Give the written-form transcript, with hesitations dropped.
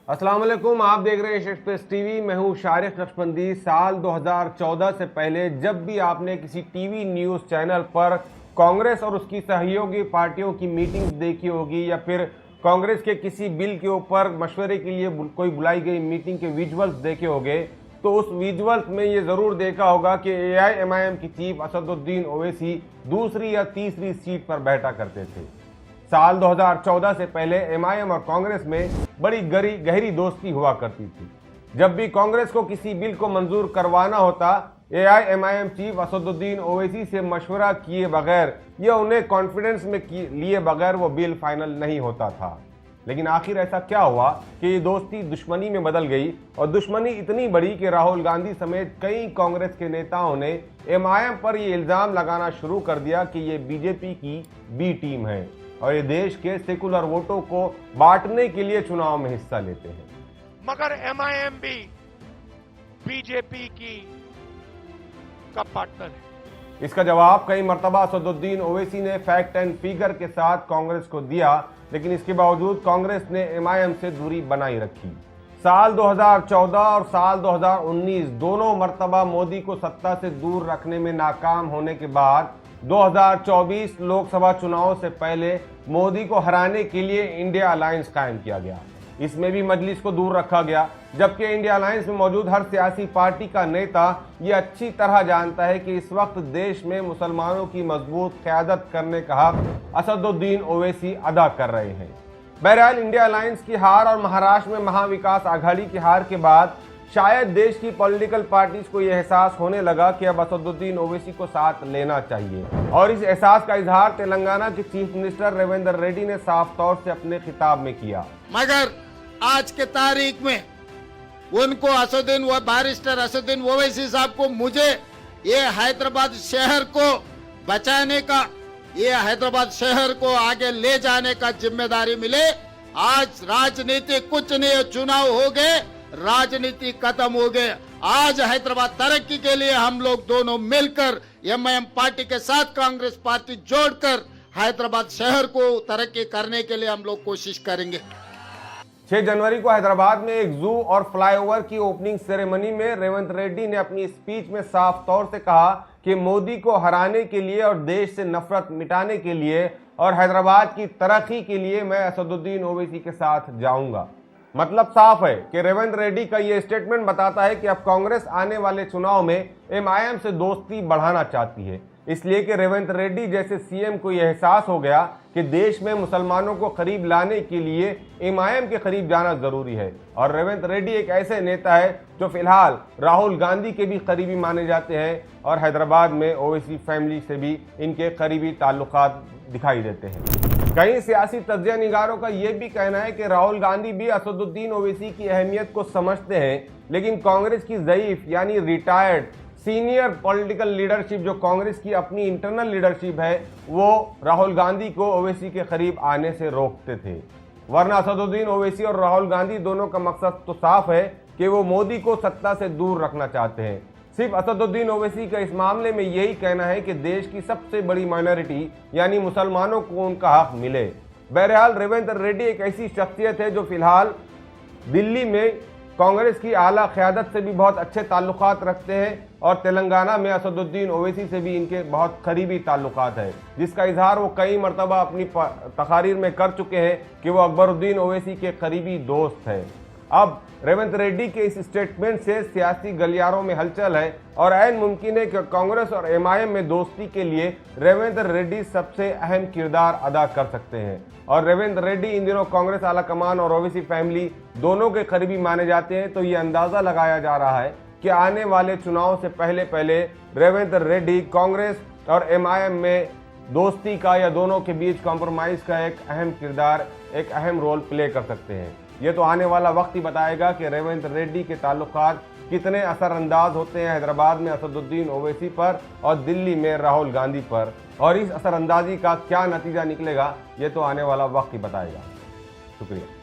अस्सलाम वालेकुम, आप देख रहे हैं एक्सप्रेस टीवी। मैं हूं शारिक नक्शबंदी। साल 2014 से पहले जब भी आपने किसी टीवी न्यूज़ चैनल पर कांग्रेस और उसकी सहयोगी पार्टियों की मीटिंग्स देखी होगी या फिर कांग्रेस के किसी बिल के ऊपर मशवरे के लिए कोई बुलाई गई मीटिंग के विजुअल्स देखे होंगे, तो उस विजुअल्स में ये ज़रूर देखा होगा कि AIMIM की चीफ असदुद्दीन ओवैसी दूसरी या तीसरी सीट पर बैठा करते थे। साल 2014 से पहले MIM और कांग्रेस में बड़ी गहरी दोस्ती हुआ करती थी। जब भी कांग्रेस को किसी बिल को मंजूर करवाना होता, AIMIM चीफ असदुद्दीन ओवैसी से मशवरा किए बगैर या उन्हें कॉन्फिडेंस में लिए बगैर वो बिल फाइनल नहीं होता था। लेकिन आखिर ऐसा क्या हुआ कि ये दोस्ती दुश्मनी में बदल गई, और दुश्मनी इतनी बड़ी कि राहुल गांधी समेत कई कांग्रेस के नेताओं ने MIM पर ये इल्ज़ाम लगाना शुरू कर दिया कि ये BJP की बी टीम है और ये देश के सेकुलर वोटों को बांटने के लिए चुनाव में हिस्सा लेते हैं। मगर MIM भी BJP का पार्टनर है। इसका जवाब कई मर्तबा असदुद्दीन ओवैसी ने फैक्ट एंड फिगर के साथ कांग्रेस को दिया, लेकिन इसके बावजूद कांग्रेस ने MIM से दूरी बनाई रखी। साल 2014 और साल 2019 दोनों मर्तबा मोदी को सत्ता से दूर रखने में नाकाम होने के बाद 2024 लोकसभा चुनावों से पहले मोदी को हराने के लिए इंडिया अलायंस कायम किया गया। इसमें भी मजलिस को दूर रखा गया, जबकि इंडिया अलायंस में मौजूद हर सियासी पार्टी का नेता ये अच्छी तरह जानता है कि इस वक्त देश में मुसलमानों की मजबूत क़यादत करने का हक असदुद्दीन ओवैसी अदा कर रहे हैं। बहरहाल इंडिया अलायंस की हार और महाराष्ट्र में महाविकास आघाड़ी की हार के बाद शायद देश की पॉलिटिकल पार्टीज को यह एहसास होने लगा कि अब असदुद्दीन ओवैसी को साथ लेना चाहिए, और इस एहसास का इजहार तेलंगाना के चीफ मिनिस्टर रेवेंद्र रेड्डी ने साफ तौर से अपने खिताब में किया। मगर आज के तारीख में उनको बैरिस्टर असदुद्दीन ओवैसी साहब को मुझे ये हैदराबाद शहर को बचाने का, ये हैदराबाद शहर को आगे ले जाने का जिम्मेदारी मिले। आज राजनीति कुछ नहीं, चुनाव हो गए, राजनीति खत्म हो गए। आज हैदराबाद तरक्की के लिए हम लोग दोनों मिलकर MIM पार्टी के साथ कांग्रेस पार्टी जोड़कर हैदराबाद शहर को तरक्की करने के लिए हम लोग कोशिश करेंगे। 6 जनवरी को हैदराबाद में एक जू और फ्लाईओवर की ओपनिंग सेरेमनी में रेवंत रेड्डी ने अपनी स्पीच में साफ तौर से कहा कि मोदी को हराने के लिए और देश से नफरत मिटाने के लिए और हैदराबाद की तरक्की के लिए मैं असदुद्दीन ओवैसी के साथ जाऊंगा। मतलब साफ है कि रेवंत रेड्डी का यह स्टेटमेंट बताता है कि अब कांग्रेस आने वाले चुनाव में MIM से दोस्ती बढ़ाना चाहती है, इसलिए कि रेवंत रेड्डी जैसे CM को यह एहसास हो गया कि देश में मुसलमानों को करीब लाने के लिए MIM के करीब जाना जरूरी है। और रेवंत रेड्डी एक ऐसे नेता है जो फिलहाल राहुल गांधी के भी करीबी माने जाते हैं, और हैदराबाद में ओवैसी फैमिली से भी इनके करीबी ताल्लुकात दिखाई देते हैं। कई सियासी तज्जिया निगारों का यह भी कहना है कि राहुल गांधी भी असदुद्दीन ओवैसी की अहमियत को समझते हैं, लेकिन कांग्रेस की ज़ईफ यानी रिटायर्ड सीनियर पॉलिटिकल लीडरशिप, जो कांग्रेस की अपनी इंटरनल लीडरशिप है, वो राहुल गांधी को ओवैसी के करीब आने से रोकते थे। वरना असदुद्दीन ओवैसी और राहुल गांधी दोनों का मकसद तो साफ है कि वो मोदी को सत्ता से दूर रखना चाहते हैं। सिर्फ असदुद्दीन ओवैसी का इस मामले में यही कहना है कि देश की सबसे बड़ी माइनॉरिटी यानी मुसलमानों को उनका हक मिले। बहरहाल रेवंत रेड्डी एक ऐसी शख्सियत है जो फिलहाल दिल्ली में कांग्रेस की आला क़यादत से भी बहुत अच्छे ताल्लुकात रखते हैं, और तेलंगाना में असदुद्दीन ओवैसी से भी इनके बहुत करीबी ताल्लुकात है, जिसका इजहार वो कई मरतबा अपनी तकारीर में कर चुके हैं कि वो अकबरुद्दीन ओवैसी के करीबी दोस्त है। अब रेवंत रेड्डी के इस स्टेटमेंट से सियासी गलियारों में हलचल है, और ऐन मुमकिन है कि कांग्रेस और MIM में दोस्ती के लिए रेवंत रेड्डी सबसे अहम किरदार अदा कर सकते हैं। और रेवंत रेड्डी इन दिनों कांग्रेस आला कमान और ओवैसी फैमिली दोनों के करीबी माने जाते हैं, तो ये अंदाज़ा लगाया जा रहा है कि आने वाले चुनाव से पहले रेवंत रेड्डी कांग्रेस और MIM में दोस्ती का या दोनों के बीच कॉम्प्रोमाइज़ का एक अहम किरदार, एक अहम रोल प्ले कर सकते हैं। ये तो आने वाला वक्त ही बताएगा कि रेवंत रेड्डी के ताल्लुकात कितने असरअंदाज होते हैं हैदराबाद में असदुद्दीन ओवैसी पर और दिल्ली में राहुल गांधी पर, और इस असरअंदाजी का क्या नतीजा निकलेगा ये तो आने वाला वक्त ही बताएगा। शुक्रिया।